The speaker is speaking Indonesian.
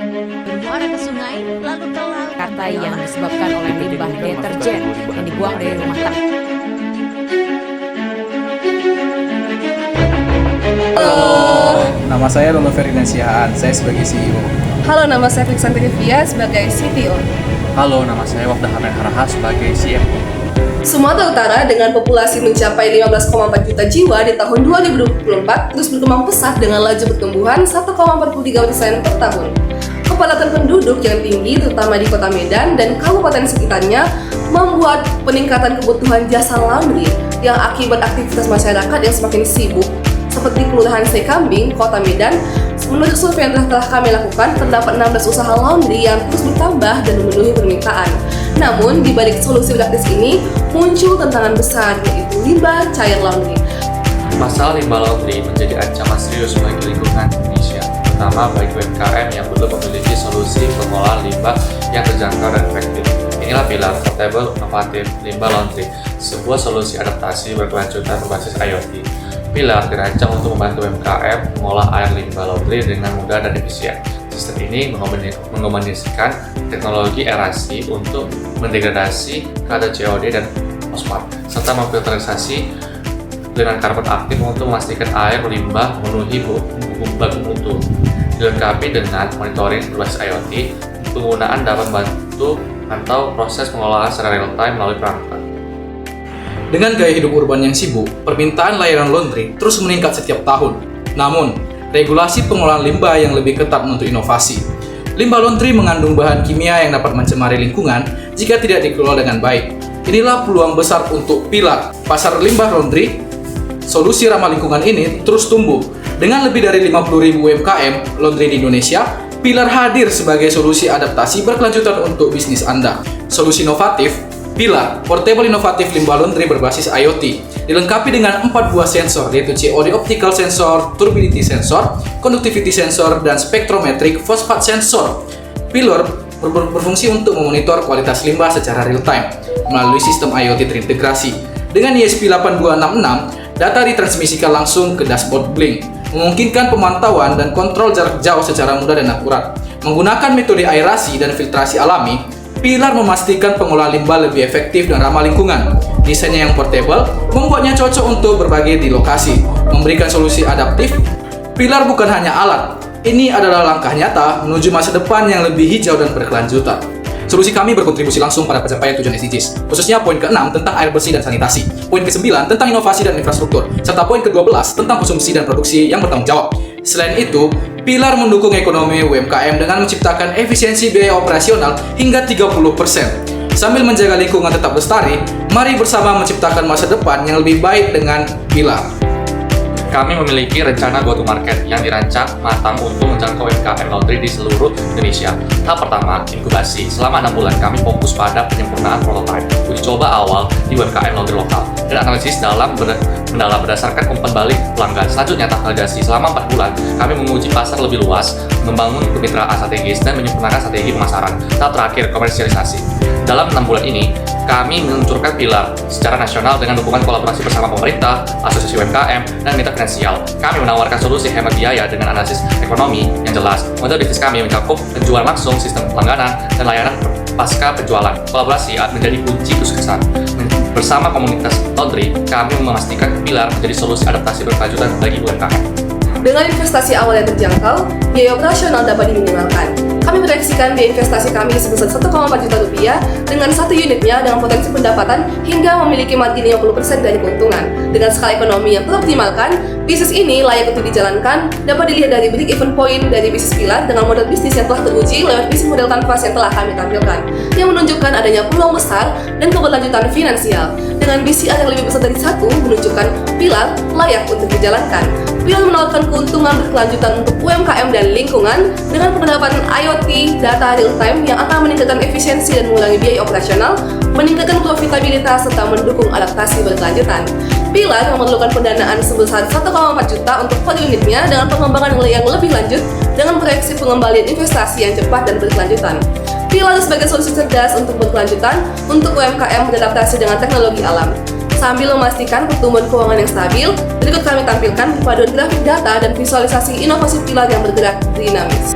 bermuara ke sungai, lalu ke laut. Kata yang disebabkan oleh limbah deterjen yang dibuang dari rumah tangga. Nama saya Lolo Ferdinand Sihaan, saya sebagai CEO. Halo, nama saya Fiksanti Rivia sebagai CTO. Halo, nama saya Wafda Hamdan Haraha sebagai CFO. Sumatera Utara dengan populasi mencapai 15,4 juta jiwa di tahun 2024 terus berkembang pesat dengan laju pertumbuhan 1,43% per tahun. Kepadatan penduduk yang tinggi terutama di kota Medan dan kabupaten sekitarnya membuat peningkatan kebutuhan jasa laundry yang akibat aktivitas masyarakat yang semakin sibuk seperti Kelurahan Sekambing, Kota Medan. Menurut survei yang telah kami lakukan, terdapat 16 usaha laundry yang terus bertambah dan memenuhi permintaan. Namun, di balik solusi praktis ini, muncul tantangan besar, yaitu limbah cair laundry. Masalah limbah laundry menjadi ancaman serius bagi lingkungan Indonesia, terutama bagi UMKM yang belum memiliki solusi pengolahan limbah yang terjangkau dan efektif. Inilah pilar Portable Innovative Limbah Laundry, sebuah solusi adaptasi berkelanjutan berbasis IoT. Pilar dirancang untuk membantu UMKM mengolah air limbah laundry dengan mudah dan efisien. Sistem ini mengombinasikan teknologi aerasi untuk mendegradasi kadar COD dan fosfat, serta memfilterisasi dengan karbon aktif untuk memastikan air limbah memenuhi baku mutu. Dilengkapi dengan monitoring berbasis IoT, penggunaan dapat membantu atau proses pengolahan secara real-time melalui perangkat. Dengan gaya hidup urban yang sibuk, permintaan layanan laundry terus meningkat setiap tahun. Namun, regulasi pengolahan limbah yang lebih ketat menuntut inovasi. Limbah laundry mengandung bahan kimia yang dapat mencemari lingkungan jika tidak dikelola dengan baik. Inilah peluang besar untuk pilar pasar limbah laundry. Solusi ramah lingkungan ini terus tumbuh. Dengan lebih dari 50.000 UMKM laundry di Indonesia, pilar hadir sebagai solusi adaptasi berkelanjutan untuk bisnis Anda. Solusi inovatif Pilar Portable Innovative Limbah Laundry berbasis IoT, dilengkapi dengan 4 buah sensor, yaitu COD Optical Sensor, Turbidity Sensor, Conductivity Sensor, dan Spectrometric Phosphat Sensor. Pilar berfungsi untuk memonitor kualitas limbah secara real-time melalui sistem IoT terintegrasi. Dengan ESP8266, data ditransmisikan langsung ke dashboard Blink, memungkinkan pemantauan dan kontrol jarak jauh secara mudah dan akurat. Menggunakan metode aerasi dan filtrasi alami, Pilar memastikan pengolahan limbah lebih efektif dan ramah lingkungan. Desainnya yang portable membuatnya cocok untuk berbagai di lokasi, memberikan solusi adaptif. Pilar bukan hanya alat, ini adalah langkah nyata menuju masa depan yang lebih hijau dan berkelanjutan. Solusi kami berkontribusi langsung pada pencapaian tujuan SDGs, khususnya poin ke-6 tentang air bersih dan sanitasi, poin ke-9 tentang inovasi dan infrastruktur, serta poin ke-12 tentang konsumsi dan produksi yang bertanggung jawab. Selain itu, Pilar mendukung ekonomi UMKM dengan menciptakan efisiensi biaya operasional hingga 30%. Sambil menjaga lingkungan tetap lestari, mari bersama menciptakan masa depan yang lebih baik dengan Pilar. Kami memiliki rencana go-to-market yang dirancang matang untuk menjangkau UMKM laundry di seluruh Indonesia. Tahap pertama, inkubasi. Selama 6 bulan, kami fokus pada penyempurnaan prototipe, uji coba awal di UMKM laundry lokal, dan analisis mendalam berdasarkan umpan balik pelanggan. Selanjutnya, tahap validasi. Selama 4 bulan, kami menguji pasar lebih luas, membangun kemitraan strategis, dan menyempurnakan strategi pemasaran. Tahap terakhir, komersialisasi. Dalam 6 bulan ini, kami meluncurkan pilar secara nasional dengan dukungan kolaborasi bersama pemerintah, asosiasi UMKM, dan mitra finansial. Kami menawarkan solusi hemat biaya dengan analisis ekonomi yang jelas. Model bisnis kami mencakup penjualan langsung, sistem pelangganan, dan layanan pasca penjualan. Kolaborasi menjadi kunci kesuksesan. Bersama komunitas laundry, kami memastikan pilar menjadi solusi adaptasi berkelanjutan bagi UMKM. Dengan investasi awal yang terjangkau, biaya operasional dapat diminimalkan. Kami proyeksikan biaya investasi kami sebesar 1,4 juta rupiah dengan satu unitnya dengan potensi pendapatan hingga memiliki margin 50% dari keuntungan. Dengan skala ekonomi yang teroptimalkan, bisnis ini layak untuk dijalankan, dapat dilihat dari break-even point dari bisnis pilar dengan model bisnis yang telah teruji lewat bisnis model kanvas yang telah kami tampilkan, yang menunjukkan adanya peluang besar dan keberlanjutan finansial. Dengan BCR yang lebih besar dari 1, menunjukkan pilar layak untuk dijalankan. Pilar menawarkan keuntungan berkelanjutan untuk UMKM dan lingkungan dengan penerapan IoT, data real-time yang akan meningkatkan efisiensi dan mengurangi biaya operasional, meningkatkan profitabilitas, serta mendukung adaptasi berkelanjutan. Pilar memerlukan pendanaan sebesar 1,4 juta untuk per unitnya dengan pengembangan yang lebih lanjut dengan proyeksi pengembalian investasi yang cepat dan berkelanjutan. Pilar sebagai solusi cerdas untuk berkelanjutan untuk UMKM beradaptasi dengan teknologi alam. Sambil memastikan pertumbuhan keuangan yang stabil, berikut kami tampilkan paduan grafik data dan visualisasi inovasi pilar yang bergerak dinamis.